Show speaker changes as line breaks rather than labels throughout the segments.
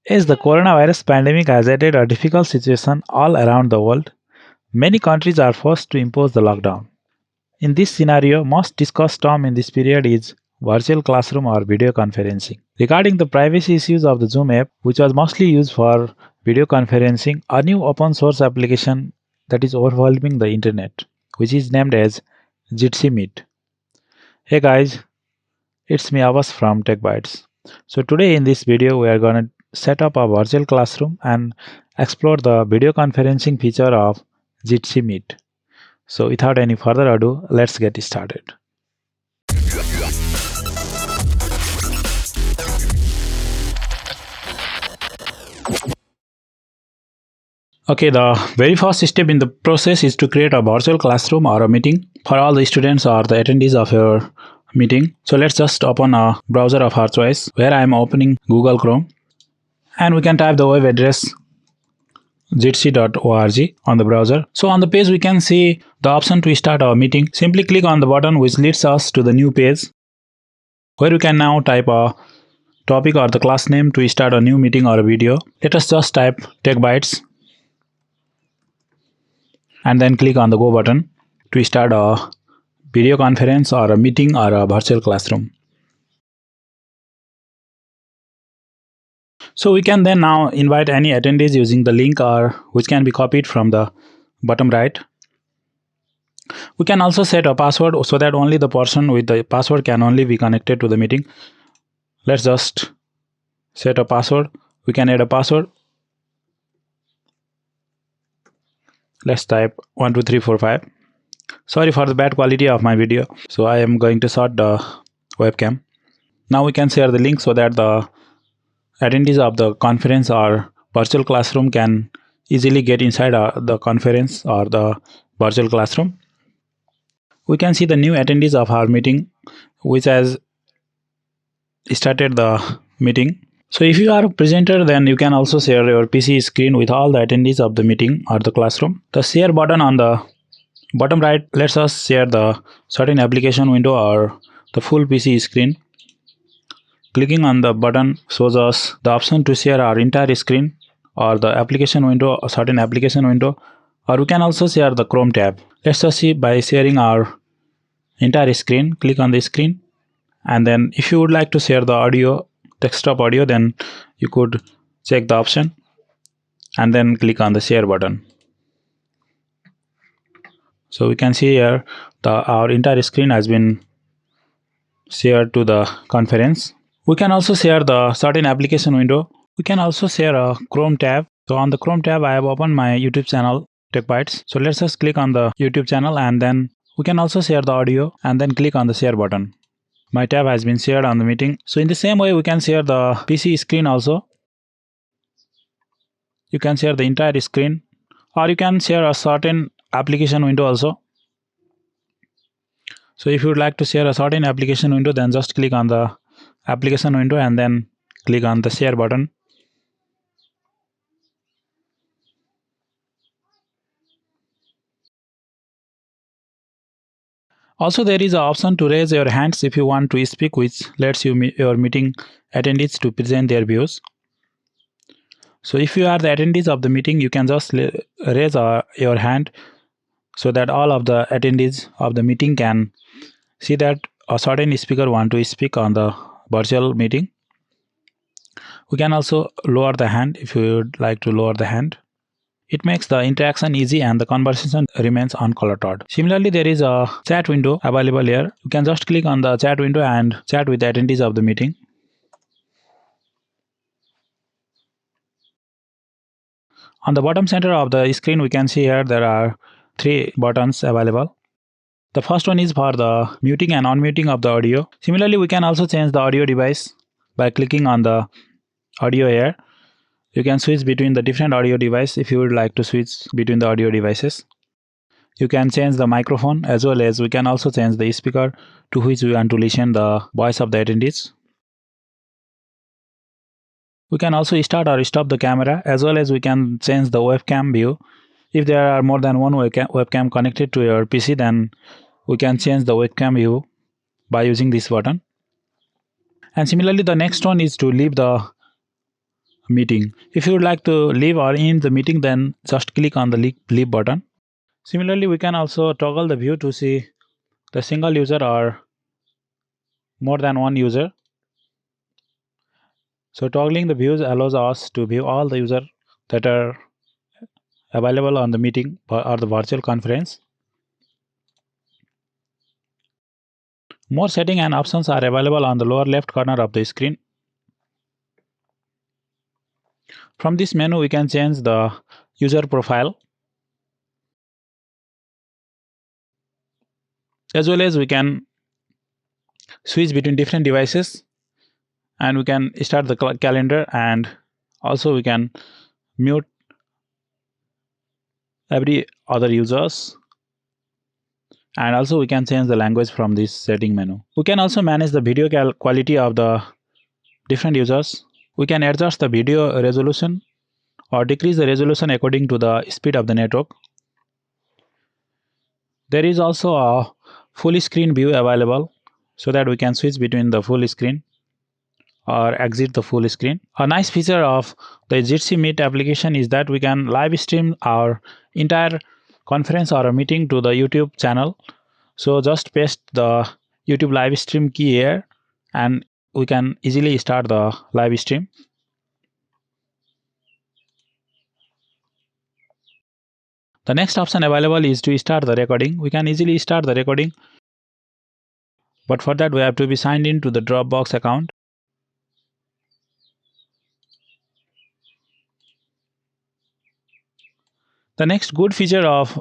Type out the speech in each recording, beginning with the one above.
As the coronavirus pandemic has added a difficult situation all around the world, many countries are forced to impose the lockdown. In this scenario, most discussed term in this period is virtual classroom or video conferencing. Regarding the privacy issues of the Zoom app, which was mostly used for video conferencing, a new open source application that is overwhelming the internet, which is named as Jitsi Meet. Hey guys, it's me Avas from TechBytes. So today in this video we are going to set up a virtual classroom and explore the video conferencing feature of Jitsi Meet. So without any further ado, let's get started. Okay, the very first step in the process is to create a virtual classroom or a meeting for all the students or the attendees of your meeting. So let's just open a browser of our choice where I am opening Google Chrome, and we can type the web address jitsi.org on the browser. So on the page we can see the option to start our meeting. Simply click on the button which leads us to the new page where we can now type a topic or the class name to start a new meeting or a video. Let us just type TechBytes and then click on the go button to start a video conference or a meeting or a virtual classroom. So we can then now invite any attendees using the link or which can be copied from the bottom right. We can also set a password so that only the person with the password can only be connected to the meeting. Let's just set a password. We can add a password. Let's type 12345. Sorry for the bad quality of my video. So I am going to sort the webcam. Now we can share the link so that the attendees of the conference or virtual classroom can easily get inside the conference or the virtual classroom. We can see the new attendees of our meeting which has started the meeting. So if you are a presenter, then you can also share your PC screen with all the attendees of the meeting or the classroom. The share button on the bottom right lets us share the certain application window or the full PC screen. Clicking on the button shows us the option to share our entire screen or the application window, a certain application window, or we can also share the Chrome tab. Let's just see by sharing our entire screen. Click on the screen, and then if you would like to share the audio, desktop audio, then you could check the option and then click on the share button. So we can see here our entire screen has been shared to the conference. We can also share the certain application window. We can also share a Chrome tab. So on the Chrome tab, I have opened my YouTube channel, TechBytes. So let's just click on the YouTube channel, and then we can also share the audio and then click on the share button. My tab has been shared on the meeting. So in the same way, we can share the PC screen also. You can share the entire screen, or you can share a certain application window also. So if you would like to share a certain application window, then just click on the application window and then click on the share button. Also, there is an option to raise your hands if you want to speak, which lets your meeting attendees to present their views. So if you are the attendees of the meeting, you can just raise your hand so that all of the attendees of the meeting can see that a certain speaker want to speak on the virtual meeting. We can also lower the hand if you would like to lower the hand. It makes the interaction easy and the conversation remains uncluttered. Similarly, there is a chat window available here. You can just click on the chat window and chat with the attendees of the meeting. On the bottom center of the screen, we can see here there are 3 buttons available. The first one is for the muting and unmuting of the audio. Similarly, we can also change the audio device by clicking on the audio here. You can switch between the different audio device if you would like to switch between the audio devices. You can change the microphone, as well as we can also change the speaker to which we want to listen the voice of the attendees. We can also start or stop the camera, as well as we can change the webcam view. If there are more than one webcam connected to your PC, then we can change the webcam view by using this button. And similarly, the next one is to leave the meeting. If you would like to leave or end the meeting, then just click on the leave button. Similarly, we can also toggle the view to see the single user or more than one user. So toggling the views allows us to view all the users that are available on the meeting or the virtual conference. More settings and options are available on the lower left corner of the screen. From this menu, we can change the user profile, as well as we can switch between different devices, and we can start the calendar, and also we can mute every other users, and also we can change the language from this setting menu. We can also manage the video quality of the different users. We can adjust the video resolution or decrease the resolution according to the speed of the network. There is also a full screen view available, so that we can switch between the full screen or exit the full screen. A nice feature of the Jitsi Meet application is that we can live stream our entire conference or a meeting to the YouTube channel. So just paste the YouTube live stream key here, and we can easily start the live stream. The next option available is to start the recording. We can easily start the recording, but for that we have to be signed in to the Dropbox account. The next good feature of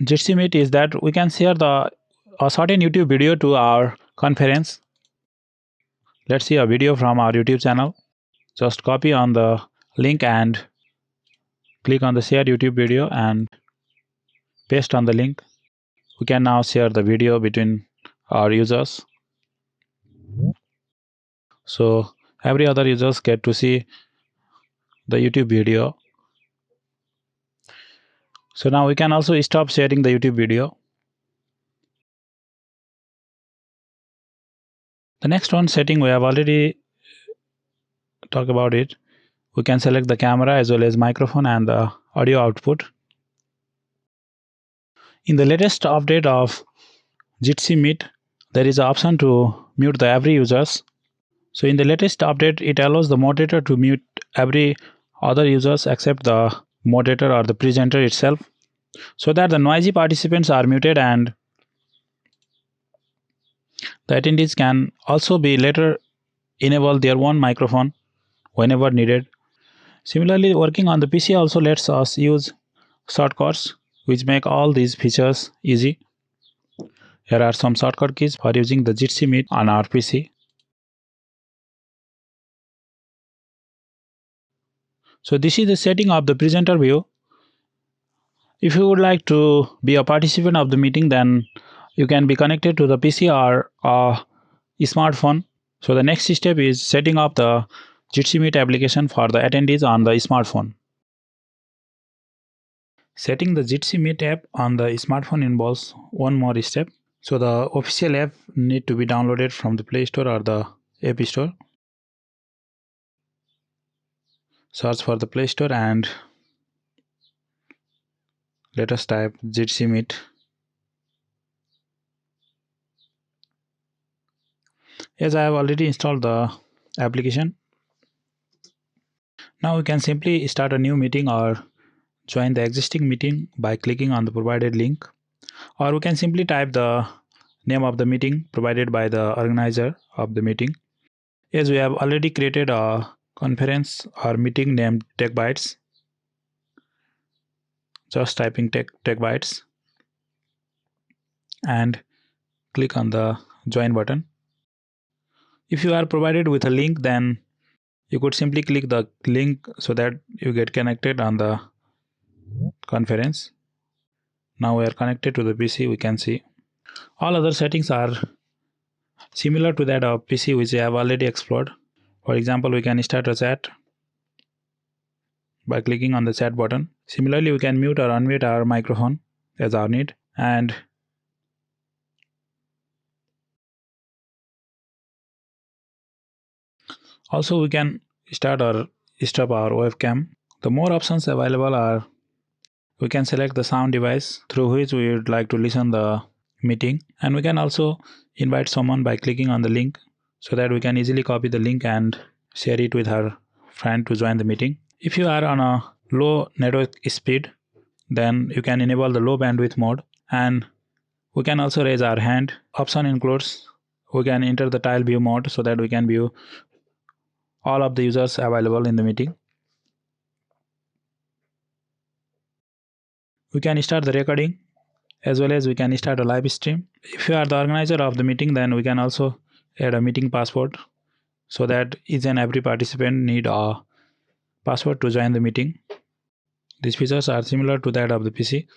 Jitsi Meet is that we can share a certain YouTube video to our conference. Let's see a video from our YouTube channel. Just copy on the link and click on the share YouTube video and paste on the link. We can now share the video between our users. So every other users get to see the YouTube video. So now we can also stop sharing the YouTube video. The next one setting we have already talked about it. We can select the camera as well as microphone and the audio output. In the latest update of Jitsi Meet, there is an option to mute the every users. So in the latest update, it allows the moderator to mute every other users except the moderator or the presenter itself, so that the noisy participants are muted and the attendees can also be later enable their own microphone whenever needed. Similarly, working on the PC also lets us use shortcuts which make all these features easy. Here are some shortcut keys for using the Jitsi Meet on our PC. So this is the setting of the presenter view. If you would like to be a participant of the meeting, then you can be connected to the PC or a smartphone. So the next step is setting up the Jitsi Meet application for the attendees on the smartphone. Setting the Jitsi Meet app on the smartphone involves one more step. So the official app need to be downloaded from the Play Store or the App Store. Search for the Play Store and let us type Jitsi Meet. As I have already installed the application, now we can simply start a new meeting or join the existing meeting by clicking on the provided link, or we can simply type the name of the meeting provided by the organizer of the meeting. As we have already created a conference or meeting named TechBytes, just typing TechBytes and click on the join button. If you are provided with a link, then you could simply click the link so that you get connected on the conference. Now we are connected to the PC. We can see all other settings are similar to that of PC, which I have already explored. For example, we can start a chat by clicking on the chat button. Similarly, we can mute or unmute our microphone as our need, and also we can start or stop our webcam. The more options available are, we can select the sound device through which we would like to listen the meeting, and we can also invite someone by clicking on the link so that we can easily copy the link and share it with our friend to join the meeting. If you are on a low network speed, then you can enable the low bandwidth mode, and we can also raise our hand. Option includes we can enter the tile view mode so that we can view all of the users available in the meeting. We can start the recording as well as we can start a live stream. If you are the organizer of the meeting, then we can also add a meeting password so that each and every participant need a password to join the meeting. These features are similar to that of the PC.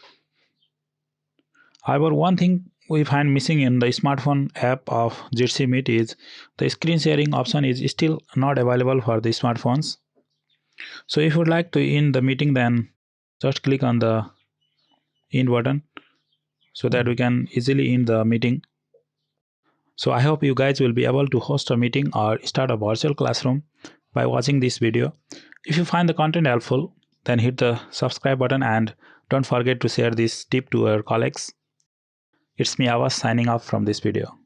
However, one thing we find missing in the smartphone app of Jitsi Meet is the screen sharing option is still not available for the smartphones. So if you would like to end the meeting, then just click on the end button so that we can easily end the meeting. So I hope you guys will be able to host a meeting or start a virtual classroom by watching this video. If you find the content helpful, then hit the subscribe button and don't forget to share this tip to your colleagues. It's me, Awas, signing off from this video.